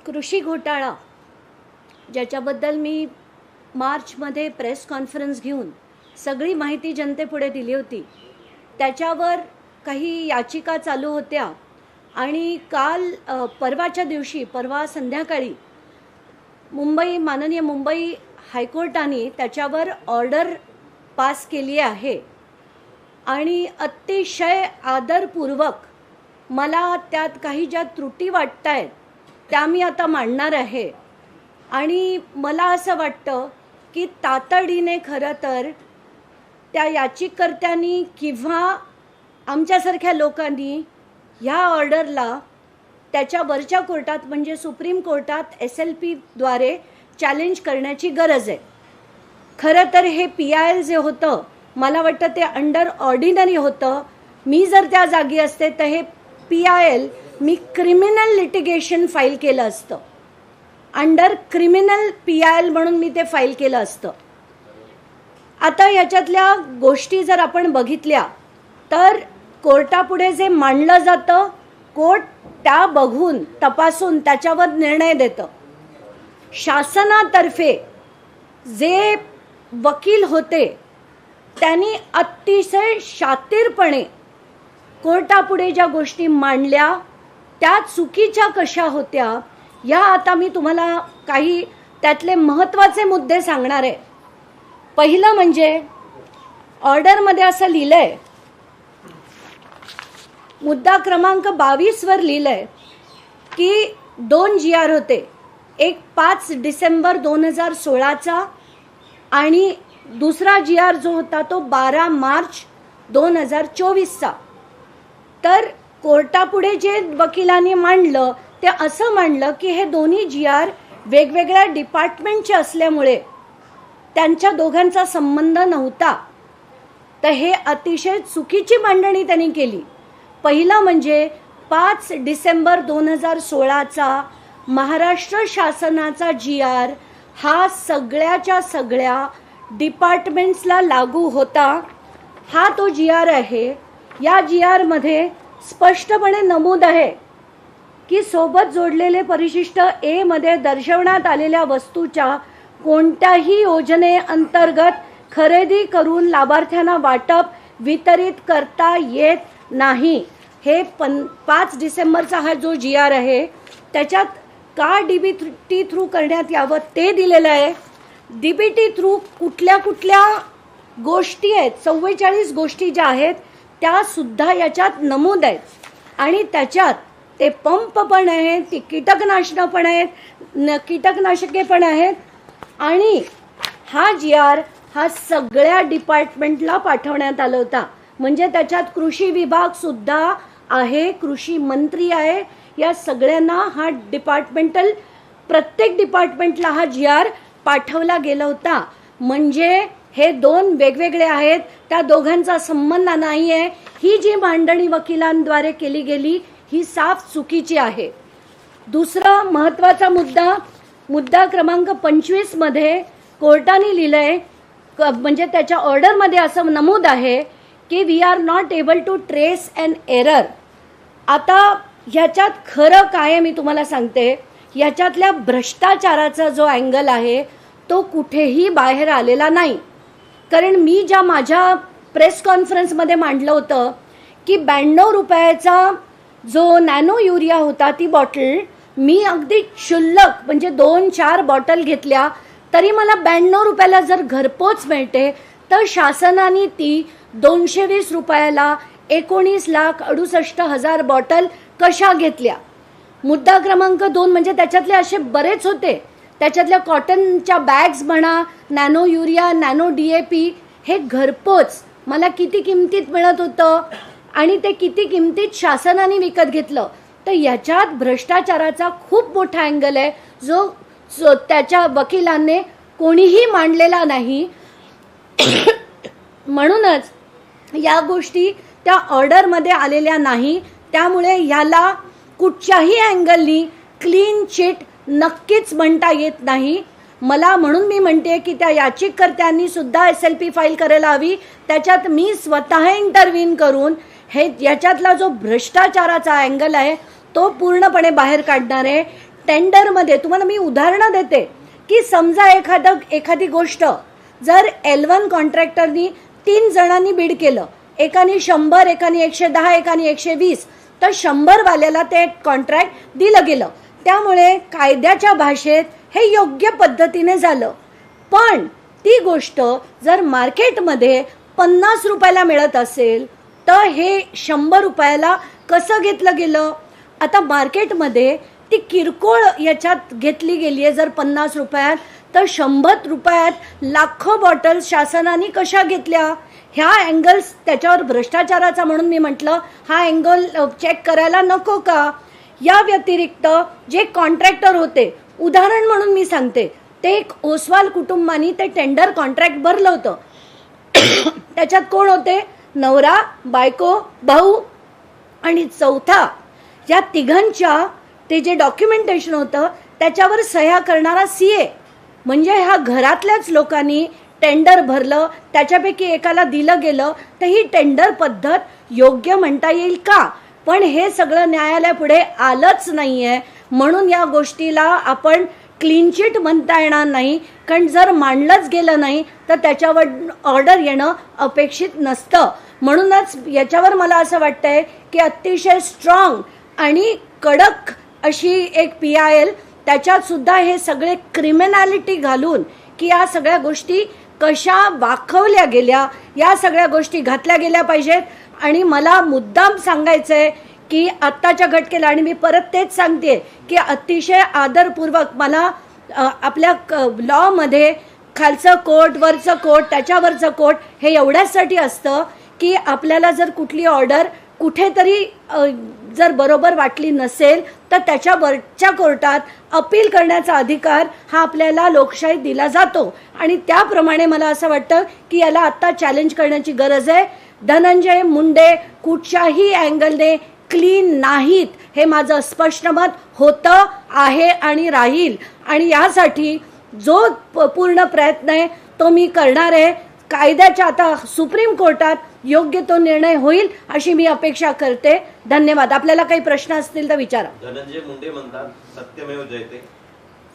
कृषी घोटाळा ज्याच्याबद्दल मी मार्चमध्ये प्रेस कॉन्फरन्स घेऊन सगळी माहिती जनतेपुढे दिली होती, त्याच्यावर काही याचिका चालू होत्या आणि काल परवाच्या दिवशी परवा संध्याकाळी माननीय मुंबई हायकोर्टाने त्याच्यावर ऑर्डर पास केली आहे आणि अतिशय आदरपूर्वक मला त्यात काही ज्या त्रुटी वाटत आहेत त्या मी आता मांडणार आहे. आणि मला असं वाटतं की तातडीने खरं तर त्या याचिकाकर्त्यांनी किंवा आमच्यासारख्या लोकांनी ह्या ऑर्डरला त्याच्या वरच्या कोर्टात म्हणजे सुप्रीम कोर्टात SLPद्वारे चॅलेंज करण्याची गरज आहे. खरं तर हे PIL जे होतं मला वाटतं ते अंडर ऑर्डिनरी होतं. मी जर त्या जागी असते तर हे PIL मी क्रिमिनल लिटिगेशन फाईल केलं असतं, अंडर क्रिमिनल PIL म्हणून मी ते फाईल केलं असतं. आता याच्यातल्या गोष्टी जर आपण बघितल्या तर कोर्टापुढे जे मांडलं जातं कोर्ट त्या बघून तपासून त्याच्यावर निर्णय देतं. शासनातर्फे जे वकील होते त्यांनी अतिशय शातीरपणे कोर्टापुढे ज्या गोष्टी मांडल्या त्या चुकीच्या कशा होत्या या आता मी तुम्हाला काही त्यातले महत्त्वाचे मुद्दे सांगणार आहे. पहिलं म्हणजे ऑर्डरमध्ये असं लिहिलंय, मुद्दा क्रमांक 22 वर लिहिलंय की 2 GR होते, एक 5 डिसेंबर 2016चा आणि दुसरा GR जो होता तो 12 मार्च 2024चा. तर कोर्टापुढे जे वकिलांनी मांडलं ते असं मांडलं की हे दोन्ही GR वेगवेगळ्या डिपार्टमेंटचे असल्यामुळे त्यांच्या दोघांचा संबंध नव्हता. तर हे अतिशय चुकीची मांडणी त्यांनी केली. पहिलं म्हणजे 5 डिसेंबर 2016चा महाराष्ट्र शासनाचा GR हा सगळ्याच्या सगळ्या डिपार्टमेंट्सला लागू होता. हा तो GR आहे. या GR मध्ये स्पष्टपणे नमूद आहे की सोबत जोडलेले परिशिष्ट A मध्ये दर्शवण्यात आलेल्या वस्तूच्या कोणत्याही योजनेअंतर्गत खरेदी करून लाभार्थ्यांना वाटप वितरित करता येत नाही. हे 5 डिसेंबरचा हा जो GR आहे त्याच्यात का DBT थ्रू करण्यात यावं ते दिलेलं आहे. DBT थ्रू कुठल्या कुठल्या गोष्टी आहेत, 44 गोष्टी ज्या आहेत त्या सुद्धा याच्यात नमूद आहेत. आणि त्याच्यात ते पंप पण आहेत, ती कीटकनाशकं पण आहेत, कीटकनाशके पण आहेत. आणि हा GR हा सगळ्या डिपार्टमेंटला पाठवण्यात आला होता. म्हणजे त्याच्यात कृषी विभाग सुद्धा आहे, कृषी मंत्री आहे, या सगळ्यांना हा प्रत्येक डिपार्टमेंटला हा GR पाठवला गेला होता. म्हणजे हे दोन वेगवेगळे आहेत, त्या दोघांचा संबंध नाही आहे. ही जी मांडणी वकिलांद्वारे केली गेली ही साफ चुकीची आहे. दुसरा महत्त्वाचा मुद्दा क्रमांक 25 मध्ये कोर्टाने लिहिलंय, म्हणजे त्याच्या ऑर्डरमध्ये असं नमूद आहे की we are not able to trace an error. आता ह्याच्यात खरं काय आहे मी तुम्हाला सांगते. ह्याच्यातल्या भ्रष्टाचाराचा जो अँगल आहे तो कुठेही बाहेर आलेला नाही. कारण मी ज्या माझ्या प्रेस कॉन्फरन्समध्ये मांडलं होतं की 92 रुपयाचा जो नॅनो युरिया होता ती बॉटल मी अगदी क्षुल्लक म्हणजे 2-4 बॉटल घेतल्या तरी मला 92 रुपयाला जर घरपोच मिळते तर शासनाने ती 220 रुपयाला 19,68,000 बॉटल कशा घेतल्या. मुद्दा क्रमांक 2 म्हणजे त्याच्यातले असे बरेच होते. त्याच्यातल्या कॉटनच्या बॅग्स म्हणा, नॅनो युरिया, नॅनो DAP हे घरपोच मला किती किमतीत मिळत होतं आणि ते किती किमतीत शासनाने विकत घेतलं. तर याच्यात भ्रष्टाचाराचा खूप मोठा अँगल आहे जो त्याच्या वकिलांनी कोणीही मांडलेला नाही. म्हणूनच या गोष्टी त्या ऑर्डरमध्ये आलेल्या नाही. त्यामुळे ह्याला कुठच्याही अँगलनी क्लीन चिट नक्कीच म्हणता येत नाही. म्हणून मी म्हणते की त्या याचिकाकर्त्यांनी सुद्धा SLP फाईल करायला हवी. त्याच्यात मी स्वतः इंटरव्हीन करून याच्यातला जो भ्रष्टाचाराचा अँगल आहे तो पूर्णपणे बाहेर काढणार आहे. टेंडरमध्ये तुम्हाला मी उदाहरणं देते की समजा एखादी गोष्ट जर L1 कॉन्ट्रॅक्टरनी 3 जणांनी बीड केलं, एकाने 100, एकाने 110, एकाने 120, तर 100 वाल्याला ते कॉन्ट्रॅक्ट दिलं गेलं. त्यामुळे कायद्याच्या भाषेत हे योग्य पद्धतीने झालं. पण ती गोष्ट जर मार्केटमध्ये 50 रुपयाला मिळत असेल तर हे 100 रुपयाला कसं घेतलं गेलं? आता मार्केटमध्ये ती किरकोळ याच्यात घेतली गेली आहे जर 50 रुपयात, तर 100 रुपयात लाखो बॉटल्स शासनाने कशा घेतल्या? ह्या अँगल्स त्याच्यावर भ्रष्टाचाराचा म्हणून मी म्हटलं हा अँगल चेक करायला नको का? या व्यतिरिक्त जे कॉन्ट्रॅक्टर होते, उदाहरण म्हणून मी सांगते, ते एक ओसवाल कुटुंबानी ते टेंडर कॉन्ट्रॅक्ट भरलं होतं. त्याच्यात कोण होते? नवरा, बायको, भाऊ आणि चौथा, या तिघांच्या ते जे डॉक्युमेंटेशन होतं त्याच्यावर सह्या करणारा CA. म्हणजे ह्या घरातल्याच लोकांनी टेंडर भरलं, त्याच्यापैकी एकाला दिलं गेलं, तर ही टेंडर पद्धत योग्य म्हणता येईल का? पण हे सगळं न्यायालयापुढे आलंच नाहीये, म्हणून या गोष्टीला आपण क्लीन चिट म्हणता येणार नाही. कारण जर मांडलंच गेलं नाही तर त्याच्यावर ऑर्डर येणं अपेक्षित नसतं. म्हणूनच याच्यावर मला असं वाटतंय की अतिशय स्ट्रॉंग आणि कडक अशी एक PIL, त्याच्यात सुद्धा हे सगळे क्रिमिनॅलिटी घालून की या सगळ्या गोष्टी कशा वाखवल्या गेल्या, या सगळ्या गोष्टी घातल्या गेल्या पाहिजेत. आणि मला मुद्दाम सांगायचंय की आत्ताच्या घटकेला, आणि मी परत तेच सांगते की अतिशय आदरपूर्वक मला आपल्या लॉमध्ये खालचं कोर्ट, वरचं कोर्ट, त्याच्यावरचं कोर्ट हे एवढ्यासाठी असतं की आपल्याला जर कुठली ऑर्डर कुठेतरी जर बरोबर वाटली नसेल तर त्याच्या वरच्या कोर्टात अपील करण्याचा अधिकार हा आपल्याला लोकशाहीत दिला जातो. आणि त्याप्रमाणे मला असं वाटतं की याला आत्ता चॅलेंज करण्याची गरज आहे. धनंजय मुंडे कुठच्याही अँगलने क्लीन नाहीत, हे माझं स्पष्ट मत होतं, आहे आणि राहील. आणि यासाठी जो पूर्ण प्रयत्न आहे तो मी करणार आहे. कायद्याच्या आता सुप्रीम कोर्टात योग्य तो निर्णय होईल अशी मी अपेक्षा करते. धन्यवाद. आपल्याला काही प्रश्न असतील तर विचारा. धनंजय मुंडे म्हणतात सत्यमेव जयते.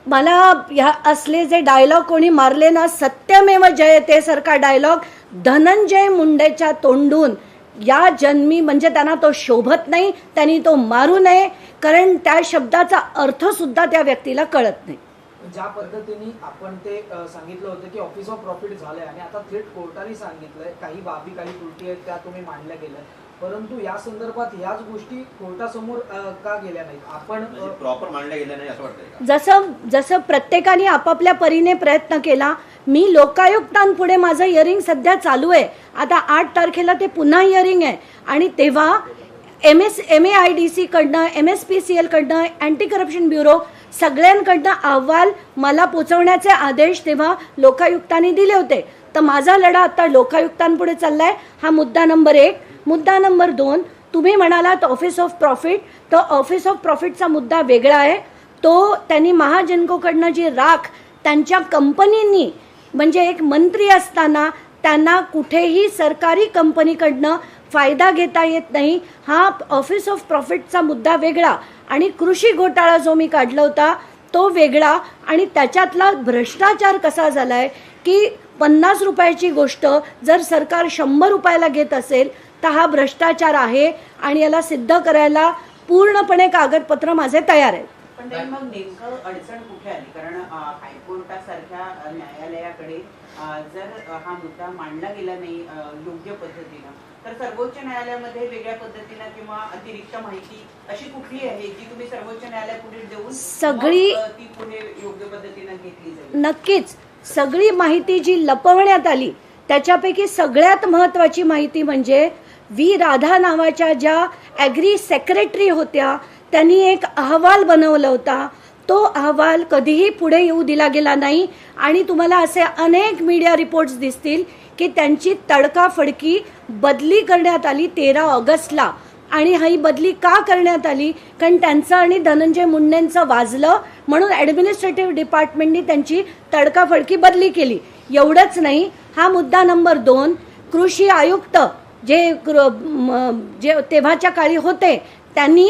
मला ह्या असले जे डायलॉग कोणी मारले ना, सत्यमेव जयते सारखा डायलॉग धनंजय मुंडेच्या तोंडून या जन्मी, म्हणजे त्यांना तो शोभत नाही, त्यांनी तो मारू नये. कारण त्या शब्दाचा अर्थ सुद्धा त्या व्यक्तीला कळत नाही. ज्या पद्धतीने आपण ते सांगितलं होतं की ऑफिस ऑफ प्रॉफिट झालंय आणि आता थेट कोर्टाने सांगितलंय काही बाबी, काही त्रुटी आहेत त्या तुम्ही मांडल्या गेल्या, परंतु या संदर्भात याच गोष्टी कोर्टासमोर का गेल्या नाहीत? आपण प्रॉपर मांडल्या गेल्या नाही असं वाटतंय का? जसं प्रत्येकाने आपापल्या परीने प्रयत्न केला. मी लोकायुक्तांपुढे माझं हिअरिंग सध्या चालू आहे. आता 8 तारखेला ते पुन्हा हिअरिंग आहे आणि तेव्हा MAIDC कडनं, MSPCL कडनं, अँटी करप्शन ब्युरो सगळ्यांकडनं अहवाल मला पोचवण्याचे आदेश तेव्हा लोकायुक्तांनी दिले होते. तर माझा लढा आता लोकायुक्तांपुढे चाललाय. हा मुद्दा नंबर 1. मुद्दा नंबर 2, तुम्ही म्हणालात ऑफिस ऑफ प्रॉफिट, तर ऑफिस ऑफ प्रॉफिटचा मुद्दा वेगळा आहे. तो त्यांनी महाजनकोकडनं जी राख त्यांच्या कंपनींनी, म्हणजे एक मंत्री असताना त्यांना कुठेही सरकारी कंपनीकडनं फायदा घेता येत नाही, हा ऑफिस ऑफ प्रॉफिटचा मुद्दा वेगळा. आणि कृषी घोटाळा जो मी काढला होता तो वेगळा. आणि त्याच्यातला भ्रष्टाचार कसा झालाय की 50 रुपयाची गोष्ट जर सरकार 100 रुपयाला घेत असेल तर हा भ्रष्टाचार आहे आणि याला सिद्ध करायला पूर्णपणे कागदपत्र माझे तयार आहेत. पण तरी मग नेमकं अडचण कुठे आली? कारण हायकोर्टासारख्या न्यायालयाकडे जर हा मुद्दा मांडला गेला नाही योग्य पद्धतीनं, तर सर्वोच्च न्यायालयामध्ये वेगळ्या पद्धतीनं किंवा अतिरिक्त माहिती अशी कुठली आहे जी तुम्ही सर्वोच्च न्यायालयापुढे देऊन सगळी ती पुढे योग्य पद्धतीनं घेतली जाईल? नक्कीच. सगळी माहिती जी लपवण्यात आली त्याच्यापैकी सगळ्यात महत्त्वाची माहिती म्हणजे व्ही राधा नावाच्या ज्या ॲग्री सेक्रेटरी होत्या त्यांनी एक अहवाल बनवला होता. तो अहवाल कधीही पुढे येऊ दिला गेला नाही. आणि तुम्हाला असे अनेक मीडिया रिपोर्ट्स दिसतील की त्यांची तडकाफडकी बदली करण्यात आली 13 ऑगस्टला. आणि ही बदली का करण्यात आली? कारण त्यांचं आणि धनंजय मुंडेंचं वाजलं म्हणून ॲडमिनिस्ट्रेटिव्ह डिपार्टमेंटनी त्यांची तडकाफडकी बदली केली. एवढंच नाही, हा मुद्दा नंबर 2, कृषी आयुक्त जे तेव्हाच्या काळी होते त्यांनी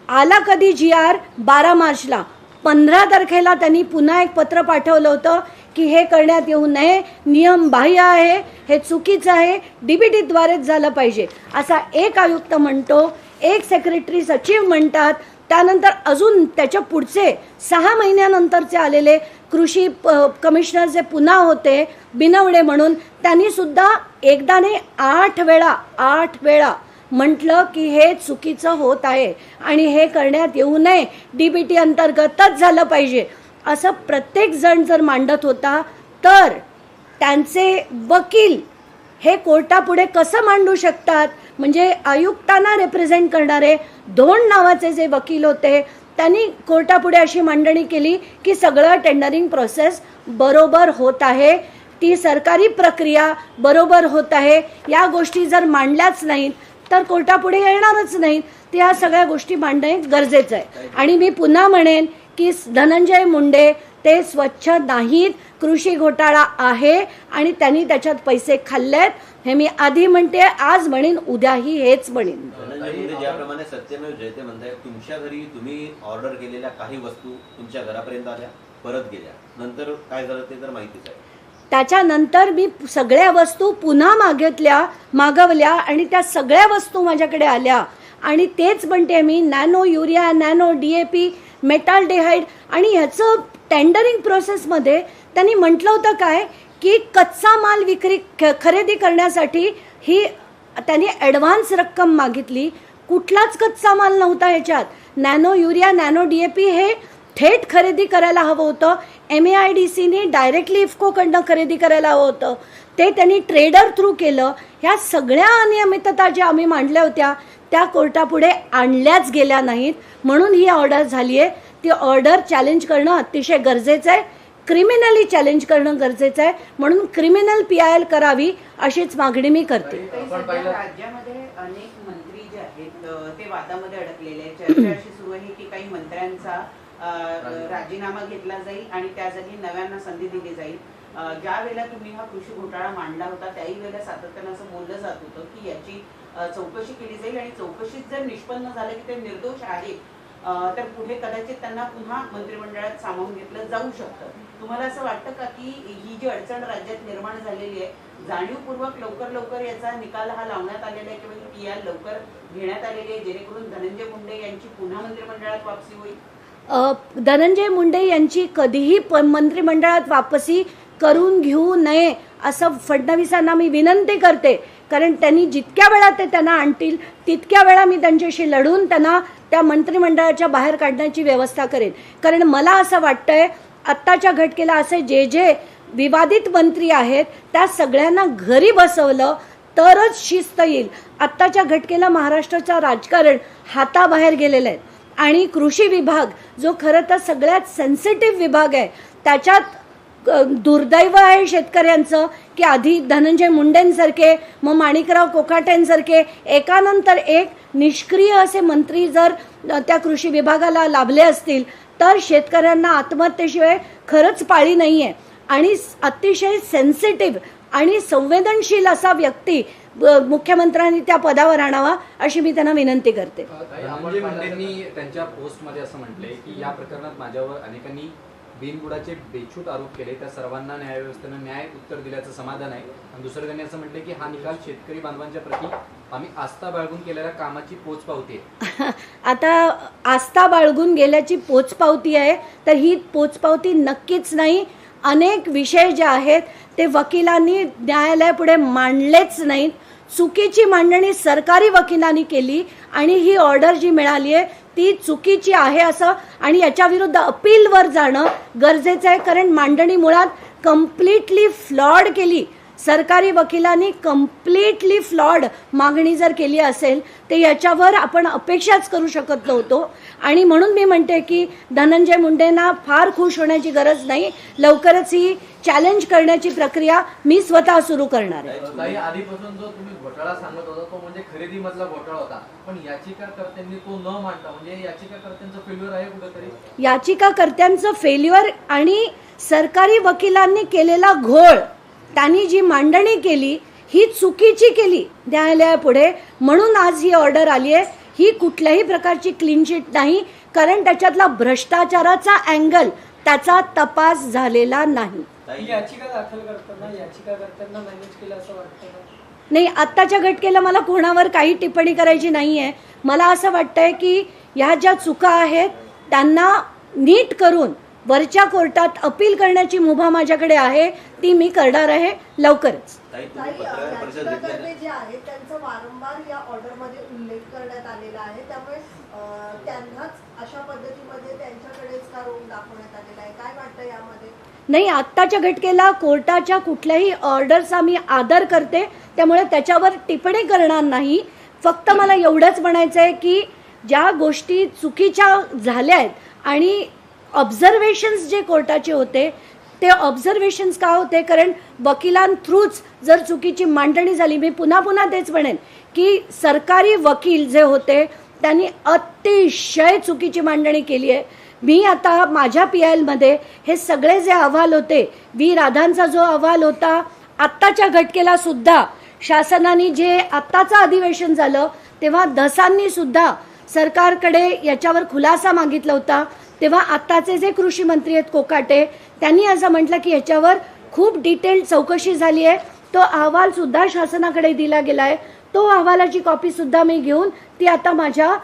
आला कधी GR 12 मार्चला, 15 तारखेला त्यांनी पुन्हा एक पत्र पाठवलं होतं की हे करण्यात येऊ नये, नियम बाह्य आहे, हे चुकीचं आहे, DBTद्वारेच झालं पाहिजे असा एक आयुक्त म्हणतो, एक सेक्रेटरी सचिव म्हणतात. त्यानंतर अजून त्याच्या पुढचे 6 महिन्यानंतरचे आलेले कृषी कमिशनर जे पुन्हा होते बिनवडे म्हणून, त्यांनी सुद्धा एकदा नाही 8 वेळा म्हटलं की हे चुकीचं होत आहे आणि हे करण्यात येऊ नये, DBT अंतर्गतच झालं पाहिजे असं प्रत्येक जण जर मांडत होता, तर त्यांचे वकील हे कोर्टापुढे कसं मांडू शकतात? म्हणजे आयुक्तांना रिप्रेझेंट करणारे 2 नावाचे जे वकील होते त्यांनी कोर्टापुढे अशी मांडणी केली की सगळं टेंडरिंग प्रोसेस बरोबर होत आहे, ती सरकारी प्रक्रिया बरोबर होत आहे. या गोष्टी जर मांडल्याच नाहीत तर कोर्टापुढे येणारच नाहीत. तर या सगळ्या गोष्टी मांडणे गरजेचं आहे. आणि मी पुन्हा म्हणेन की धनंजय मुंडे ते स्वच्छ नाहीत, कृषी घोटाळा आहे आणि त्यांनी त्याच्यात पैसे खाल्लेत. हे मी आधी म्हणते, आज म्हणेन, उद्याही हेच म्हणेन. धनंजय मुंडे ज्याप्रमाणे सत्यमेव जयते म्हणताय, तुमच्या घरी तुम्ही ऑर्डर केलेल्या काही वस्तू तुमच्या घरापर्यंत आल्या, परत गेल्या, नंतर काय झालं ते तर माहितीच आहे. त्याच्यानंतर मी सगळ्या वस्तू पुन्हा मागवल्या आणि त्या सगळ्या वस्तू माझ्याकडे आल्या. आणि तेच म्हणते मी, नॅनो युरिया, नॅनो DAP, मेटाल्डेहाइड. आणि ह्याचं टेंडरिंग प्रोसेसमध्ये त्यांनी म्हटलं होतं काय की कच्चा माल खरेदी करण्यासाठी ही त्यांनी ॲडव्हान्स रक्कम मागितली. कुठलाच कच्चा माल नव्हता ह्याच्यात. नॅनो युरिया, नॅनो DAP हे थेट खरेदी करायला हवं होतं. MAIDCने डायरेक्टली इफ्कोकडनं खरेदी करायला हवं होतं, ते त्यांनी ट्रेडर थ्रू केलं. ह्या सगळ्या अनियमितता ज्या आम्ही मांडल्या होत्या त्या कोर्टापुढे आणल्याच गेल्या नाहीत. म्हणून ही ऑर्डर झाली आहे. ती ऑर्डर चॅलेंज करणं अतिशय गरजेचं आहे, क्रिमिनली चॅलेंज करणं गरजेचं आहे. म्हणून क्रिमिनल PIL करावी अशीच मागणी मी करते. राज्यामध्ये अनेक मंत्री जे आहेत ते वादामध्ये अडकलेले आहेत. चर्चा अशी सुरू आहे की काही मंत्र्यांचा राजीनामा घेतला जाईल आणि त्या जागी नव्यांना संधी दिली जाईल. ज्या वेळेला तुम्ही हा कृषी घोटाळा मांडला होता त्याही वेळेला सातत्यानं असं बोललं जात होतं की याची चौकशी केली जाईल आणि चौकशीत जर निष्पन्न झालं की ते निर्दोष आहेत तर पुढे कदाचित त्यांना पुन्हा मंत्रिमंडळात सामावून घेतलं जाऊ शकतं. तुम्हाला असं वाटतं का की ही जी अडचण राज्यात निर्माण झालेली आहे, जाणीवपूर्वक लवकर याचा निकाल हा लावण्यात आलेला आहे किंवा PIL लवकर घेण्यात आलेली आहे जेणेकरून धनंजय मुंडे यांची पुन्हा मंत्रिमंडळात वापसी होईल? धनंजय मुंडे यांची कधीही मंत्रिमंडळात वापसी करून घेऊ नये असं फडणवीसांना मी विनंती करते. कारण त्यांनी जितक्या वेळा ते त्यांना आणतील तितक्या वेळा मी त्यांच्याशी लढून त्यांना त्या मंत्रिमंडळाच्या बाहेर काढण्याची व्यवस्था करेन. कारण मला असं वाटतंय आत्ताच्या घटकेला असे जे विवादित मंत्री आहेत त्या सगळ्यांना घरी बसवलं तरच शिस्त येईल. आत्ताच्या घटकेला महाराष्ट्राचं राजकारण हाताबाहेर गेलेलं आहे आणि कृषी विभाग जो खरं तर सगळ्यात सेन्सिटिव्ह विभाग आहे त्याच्यात दुर्दैव आहे शेतकऱ्यांचं की आधी धनंजय मुंडेंसारखे, मग माणिकराव कोकाटेंसारखे एकानंतर एक निष्क्रिय असे मंत्री जर त्या कृषी विभागाला लाभले असतील तर शेतकऱ्यांना आत्महत्येशिवाय खरंच पाळी नाही आहे. आणि अतिशय सेन्सिटिव्ह आणि संवेदनशील असा व्यक्ती मुख्यमंत्र्यांनी त्या पदावर आणावा अशी मी त्यांना विनंती करते. धनंजय मुंडेंनी त्यांच्या पोस्टमध्ये असं म्हटलंय की या प्रकरणात माझ्यावर अनेकांनी बिनबुडाचे बेछूट आरोप केले, त्या सर्वांना न्यायव्यवस्थेनं न्याय उत्तर दिल्याचं समाधान आहे. आणि दुसरं त्यांनी असं म्हटलंय की हा निकाल शेतकरी बांधवांच्या प्रती आम्ही आस्था बाळगून केलेल्या कामाची पोचपावती आहे. आता आस्था बाळगून गेल्याची पोचपावती आहे तर ही पोचपावती नक्कीच नाही. अनेक विषय जे आहेत ते वकिलांनी न्यायालयापुढे मांडलेच नाहीत. चुकीची मांडणी सरकारी वकिलांनी केली आणि ही ऑर्डर जी मिळाली आहे ती चुकीची आहे असं आणि याच्याविरुद्ध अपीलवर जाणं गरजेचं आहे. कारण मांडणी मुळात कम्प्लिटली फ्लॉड केली. सरकारी वकिलांनी कम्प्लिटली फ्लॉड मागणी जर केली असेल तर याच्यावर आपण अपेक्षाच करू शकत नव्हतो. आणि म्हणून मी म्हणते की धनंजय मुंडेंना फार खुश होण्याची गरज नाही. लवकरच ही चॅलेंज करण्याची प्रक्रिया मी स्वतः सुरू करणार आहे. आधीपासून जो तुम्ही घोटाळा सांगत होता तो म्हणजे खरेदी मधला घोटाळा होता, पण याचिकाकर्त्यांनी तो न मांडता म्हणजे याचिकाकर्त्यांचं फेल्युअर आहे कुठेतरी. याचिकाकर्त्यांचं फेल्युअर आणि सरकारी वकिलांनी केलेला घोळ, त्यांनी जी मांडणी केली ही चुकीची केली न्यायालयापुढे. म्हणून आज ही ऑर्डर आली आहे. ही कुठल्याही प्रकारची क्लीन चिट नाही. कारण त्याच्यातला भ्रष्टाचाराचा अँगल त्याचा तपास झालेला नाही. ताई, याचिका दाखल करताना याचिकाकर्त्यांना मॅनेज केलं असं वाटतं का? नाही, आत्ताच्या घटनेला मला कोणावर काही टिप्पणी करायची नाही आहे. मला असं वाटतंय की ह्या ज्या चुका आहेत त्यांना नीट करून वरच्या कोर्टात अपील करण्याची मुभा माझ्याकडे आहे, ती मी करणार आहे लवकरच. ताई, तुम्ही पत्रकार परिषद घेतली याचिकाकर्ते जे आहेत त्यांचा वारंवार या ऑर्डरमध्ये उल्लेख करण्यात आलेला आहे, त्यामुळे त्यांनाच अशा पद्धतीमध्ये त्यांच्याकडेच का रोग दाखवण्यात आलेला आहे, काय वाटतं यामध्ये? नाही, आत्ताच्या घटनेला कोर्टाच्या कुठल्याही ऑर्डरचा मी आदर करते, त्यामुळे त्याच्यावर टिप्पणी करणार नाही. फक्त मला एवढंच म्हणायचं आहे की ज्या गोष्टी चुकीच्या झाल्या आहेत आणि ऑब्झर्वेशन्स जे कोर्टाचे होते ते ऑब्झर्वेशन्स का होते, कारण वकिलांथ्रूच जर चुकीची मांडणी झाली, मी पुन्हा पुन्हा तेच म्हणेन की सरकारी वकील जे होते त्यांनी अतिशय चुकीची मांडणी केली आहे. मी आता माझ्या PIL मध्ये हे सगळे जे अहवाल होते, व्ही राधांचा जो अहवाल होता, आत्ताच्या घटनेला सुद्धा शासनाने जे आत्ताचं अधिवेशन झालं तेव्हा धसांनी सुद्धा सरकारकडे याच्यावर खुलासा मागितला होता. तेव्हा आत्ताचे जे कृषी मंत्री आहेत कोकाटे, त्यांनी असं म्हटलं की याच्यावर खूप डिटेल चौकशी झाली आहे. तो अहवाल सुद्धा शासनाकडे दिला गेला आहे. तो अहवालाची कॉपी सुद्धा मी घेऊन ती आता माझ्या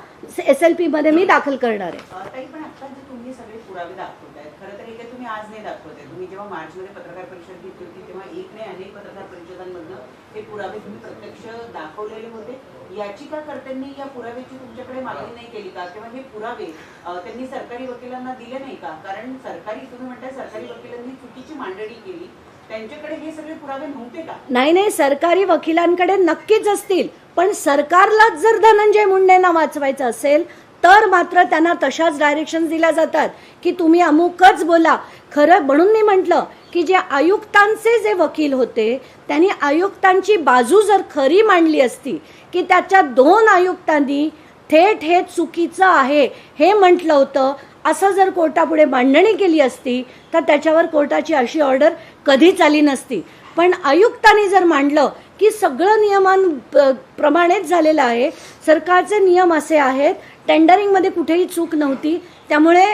SLP मध्ये मी दाखल करणार आहे. ताई, पण आता जे तुम्ही सगळे पुरावे दाखवतायत, खरं तर हे काही तुम्ही आज नाही दाखवताय. तुम्ही जेव्हा मार्चमध्ये पत्रकार परिषद घेतली होती तेव्हा एक नाही अनेक पत्रकार परिषदांमधनं हे पुरावे तुम्ही प्रत्यक्ष दाखवलेले होते. याचिकाकर्त्यांनी या पुराव्याची तुमच्याकडे मागणी नाही केली का, किंवा हे पुरावे त्यांनी सरकारी वकिलांना दिले नाही का? कारण तुम्ही म्हणताय सरकारी वकिलांनी चुकीची मांडणी केली, त्यांच्याकडे हे सगळे पुरावे नव्हते का? नाही, सरकारी वकिलांकडे नक्कीच असतील, पण सरकारलाच जर धनंजय मुंडेंना वाचवायचं असेल तर मात्र त्यांना तशाच डायरेक्शन दिल्या जातात की तुम्ही अमुकच बोला. खरं म्हणून मी म्हटलं की जे आयुक्तांचे जे वकील होते त्यांनी आयुक्तांची बाजू जर खरी मांडली असती की त्याच्या 2 आयुक्तांनी थेट हे चुकीचं आहे हे म्हटलं होतं, असं जर कोर्टापुढे मांडणी केली असती तर त्याच्यावर कोर्टाची अशी ऑर्डर कधीच आली नसती. पण आयुक्तांनी जर मांडलं की सगळं नियमांप्रमाणेच झालेलं आहे, सरकारचे नियम असे आहेत, टेंडरिंगमध्ये कुठेही चूक नव्हती, त्यामुळे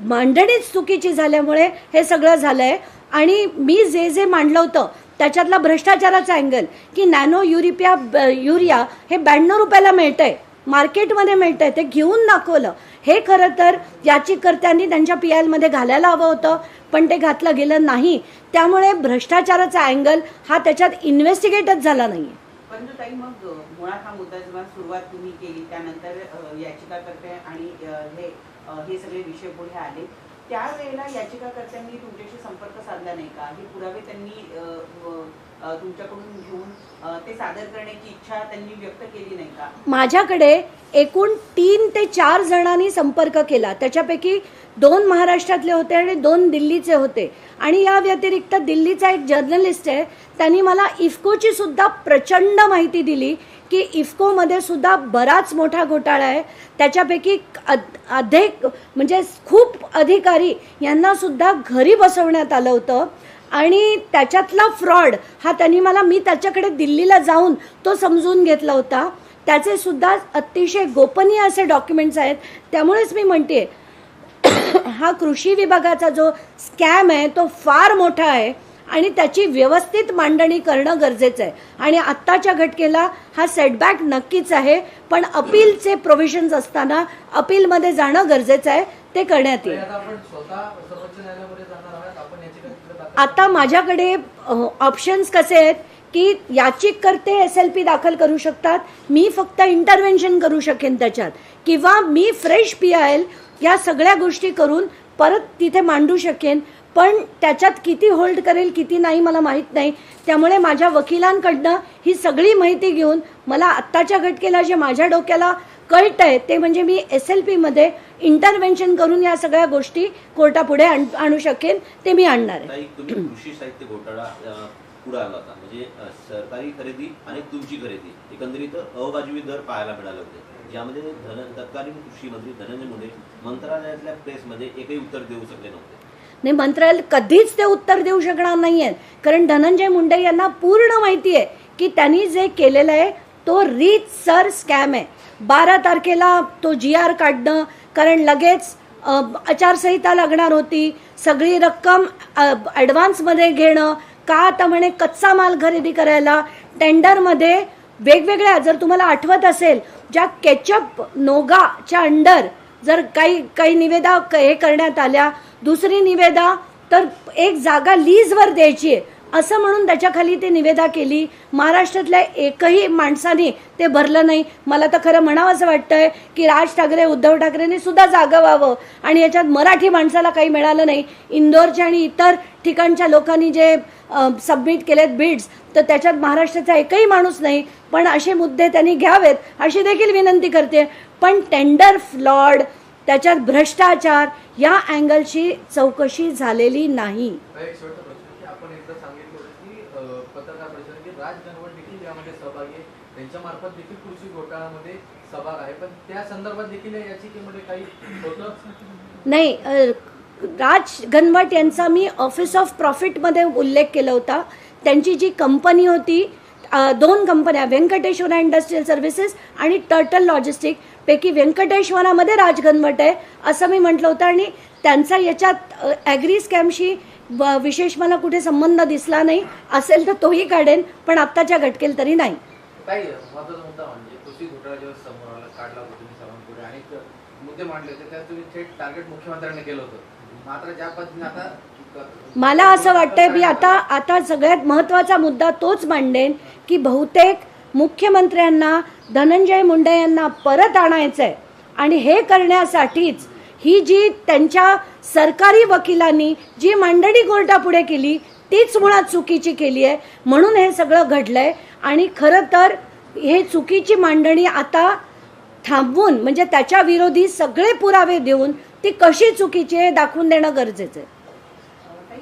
मांडणीच चुकीची झाल्यामुळे हे सगळं झालं आहे. आणि मी जे मांडलं होतं त्याच्यातला भ्रष्टाचाराचा अँगल की नॅनो युरिया हे 92 रुपयाला मिळतं आहे, मार्केटमध्ये मिळतं आहे, ते घेऊन दाखवलं. हे खरं तर याचिकाकर्त्यांनी त्यांच्या PIL मध्ये घालायला हवं होतं, पण ते घातलं गेलं नाही. त्यामुळे भ्रष्टाचाराचा अँगल हा त्याच्यात इन्व्हेस्टिगेटच झाला नाही. परंतु ताई, मग मुळात हा मुद्दा जेव्हा सुरुवात तुम्ही केली त्यानंतर याचिकाकर्ते आणि हे सगळे विषय पुढे आले, त्यावेळेला याचिकाकर्त्यांनी तुमच्याशी संपर्क साधला नाही का? हे पुरावे त्यांनी तुमच्याकडून घेऊन ते सादर करण्याची इच्छा त्यांनी व्यक्त केली नाही का? माझ्याकडे एकूण 3 ते 4 जणांनी संपर्क केला, त्याच्यापैकी 2 महाराष्ट्रातले होते आणि 2 दिल्लीचे होते. आणि या व्यतिरिक्त दिल्लीचा एक जर्नलिस्ट आहे, त्यांनी मला इफ्कोची सुद्धा प्रचंड माहिती दिली की इफ्कोमध्ये सुद्धा बराच मोठा घोटाळा आहे. त्याच्यापैकी म्हणजे खूप अधिकारी यांना सुद्धा घरी बसवण्यात आलं होतं आणि त्याच्यातला फ्रॉड हा मी त्याच्याकडे दिल्लीला जाऊन तो समजून घेतला होता. त्याचे सुद्धा अतिशय गोपनीय असे डॉक्युमेंट्स आहेत. त्यामुळेच मी म्हणते हा कृषी विभागाचा जो स्कॅम आहे तो फार मोठा आहे आणि त्याची व्यवस्थित मांडणी करणं गरजेचं आहे. आणि आत्ताच्या घटनेला हा सेटबॅक नक्कीच आहे, पण अपीलचे प्रोव्हिजन्स असताना अपीलमध्ये जाणं गरजेचं आहे, ते करण्यात येईल. आता माझ्याकडे ऑप्शन्स कसे आहेत की याचिकाकर्ते SLP दाखल करू शकतात, मी फक्त इंटरव्हेन्शन करू शकेन त्याच्यात, किंवा मी फ्रेश PIL या सगळ्या गोष्टी करून परत तिथे मांडू शकेन. पण त्याच्यात किती होल्ड करेल किती नाही मला माहीत नाही. त्यामुळे माझ्या वकिलांकडनं ही सगळी माहिती घेऊन मला आत्ताच्या घटनेला जे माझ्या डोक्याला कळतंय ते म्हणजे मी SLP मध्ये इंटरव्हेन्शन करून या सगळ्या गोष्टी कोर्टापुढे आणू शकेन, ते मी आणणार आहे. तुम्ही कृषी साहित्य घोटाळा पुढे आला होता, म्हणजे सरकारी खरेदी आणि तुमची खरेदी एकंदरीत अवाजवी दर पाहायला मिळाले होते, ज्यामध्ये तत्कालीन कृषी मंत्री धनंजय मुंडे मंत्रालयातल्या प्रेसमध्ये एकही उत्तर देऊ शकले नव्हते. नाही, मंत्रालय कधीच ते उत्तर देऊ शकणार नाहीये, कारण धनंजय मुंडे यांना पूर्ण माहिती आहे की त्यांनी जे केलेलं आहे तो रीतसर स्कॅम आहे. 12 तारखेला तो GR काढणं, कारण लगेच आचारसंहिता लागणार होती, सगळी रक्कम ॲडव्हान्समध्ये घेणं, का आता म्हणे कच्चा माल खरेदी करायला टेंडरमध्ये वेगवेगळ्या, जर तुम्हाला आठवत असेल, ज्या केचप नोगाच्या अंडर जर काही निविदा हे करण्यात आल्या, दुसरी निविदा तर एक जागा लीजवर द्यायची आहे असं म्हणून त्याच्याखाली ते निविदा केली. महाराष्ट्रातल्या एकही माणसाने ते भरलं नाही. मला तर खरं म्हणावं असं वाटतंय की राज ठाकरे, उद्धव ठाकरेंनी सुद्धा जागा व्हावं आणि याच्यात मराठी माणसाला काही मिळालं नाही. इंदोरच्या आणि इतर ठिकाणच्या लोकांनी जे सबमिट केलेत बिड्स, तर त्याच्यात महाराष्ट्राचा एकही माणूस नाही. पण असे मुद्दे त्यांनी घ्यावेत अशी देखील विनंती करते. पण टेंडर फ्लॉड, त्याच्यात भ्रष्टाचार या अँगलची चौकशी झालेली नाही. एक शेवटचा प्रश्न की आपण एकदा सांगितलं होतं की पत्रकार परिषदेत की राज गणवट देखील यामध्ये सहभागी आहे, त्यांच्या मार्फत देखील कृषी घोटाळ्यामध्ये सहभाग आहे, पण त्या संदर्भात देखील या याचिकेमध्ये काही होतं नाही. राज गणवट यांचा मी ऑफिस ऑफ प्रॉफिटमध्ये उल्लेख केला होता. त्यांची जी कंपनी होती, 2 कंपन्या, व्यंकटेश्वरा इंडस्ट्रियल सर्व्हिसेस आणि टर्टल लॉजिस्टिक पैकी व्यंकटेश्वरामध्ये राज गणवट आहे असं मी म्हटलं होतं. आणि त्यांचा याच्यात ॲग्री स्कॅमशी विशेष मला कुठे संबंध दिसला नाही. असेल तर तोही काढेन, पण आत्ताच्या घटकेल तरी नाही. काही महत्त्वाचा मुद्दा म्हणजे कृषी घोटाळा जेव्हा समोर आला, काढला होता तुम्ही सर्वांपुढे अनेक मुद्दे मांडले होते, त्यात तुम्ही थेट टार्गेट मुख्यमंत्र्यांनी केलं होतं. मात्र ज्या पद्धतीने आता मला असं वाटतंय की आता सगळ्यात महत्त्वाचा मुद्दा तोच मांडेन की बहुतेक मुख्यमंत्र्यांना धनंजय मुंडे यांना परत आणायचं आहे आणि हे करण्यासाठीच ही जी त्यांच्या सरकारी वकिलांनी जी मांडणी कोर्टापुढे केली तीच मुळात चुकीची केली आहे. म्हणून हे सगळं घडलंय. आणि खरं तर हे चुकीची मांडणी आता थांबवून, म्हणजे त्याच्या विरोधी सगळे पुरावे देऊन ती कशी चुकीची आहे दाखवून देणं गरजेचं आहे.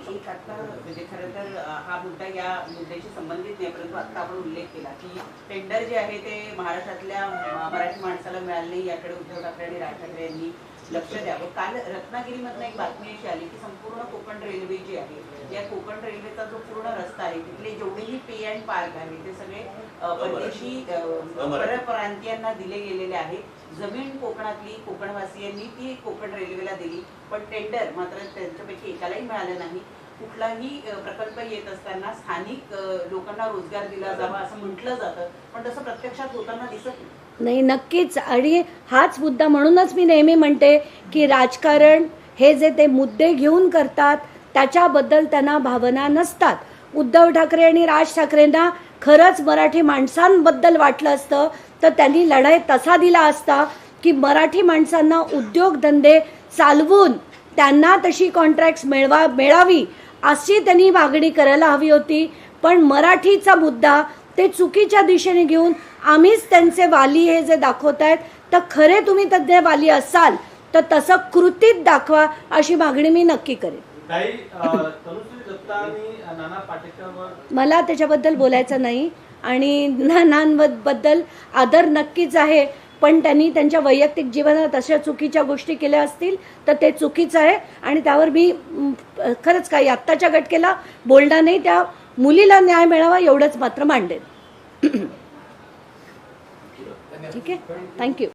एक आता म्हणजे खरं तर हा मुद्दा या मुद्द्याशी संबंधित नाही, परंतु आता आपण उल्लेख केला की टेंडर जे आहे ते महाराष्ट्रातल्या मराठी माणसाला मिळालं नाही, याकडे उद्धव ठाकरे आणि राज ठाकरे यांनी लक्ष द्यावं. काल रत्नागिरीमधनं एक बातमी अशी आली की संपूर्ण कोकण रेल्वे जी आहे, या कोकण रेल्वेचा जो पूर्ण रस्ता आहे, तिथले जेवढेही पे अँड पार्क आहे ते सगळे परदेशी परप्रांतीयांना दिले गेलेले आहे. जमीन कोकणातली कोकणवासियांनी ती कोकण रेल्वेला दिली, पण टेंडर मात्र त्यांच्यापैकी एकालाही मिळालं नाही. कुठलाही प्रकल्प येत असताना स्थानिक लोकांना रोजगार दिला जावा असं म्हटलं जातं, पण तसं प्रत्यक्षात होताना दिसत नाही. नक्कीच. आणि हाच मुद्दा, म्हणूनच मी नेहमी म्हणते की राजकारण हे जे ते मुद्दे घेऊन करतात त्याच्याबद्दल त्यांना भावना नसतात. उद्धव ठाकरे आणि राज ठाकरेंना खरंच मराठी माणसांबद्दल वाटलं असतं तर त्यांनी लढाई तसा दिला असता की मराठी माणसांना उद्योगधंदे चालवून त्यांना तशी कॉन्ट्रॅक्ट्स मिळावी अशी त्यांनी मागणी करायला हवी होती. पण मराठीचा मुद्दा ते चुकीच्या दिशेने घेऊन आम्हीच त्यांचे वाली हे जे दाखवत आहेत, तर खरे तुम्ही तज्ञ वाली असाल तर तसं कृतीत दाखवा अशी मागणी मी नक्की करेन. मला त्याच्याबद्दल बोलायचं नाही. आणि नानांबद्दल आदर नक्कीच आहे, पण त्यांनी त्यांच्या वैयक्तिक जीवनात अशा चुकीच्या गोष्टी केल्या असतील तर ते चुकीचं आहे. आणि त्यावर मी खरंच काही आत्ताच्या घटकेला बोलणार नाही. त्या मुलीला न्याय मिळावा एवढंच मात्र मांडेन. ठीक आहे. थँक्यू.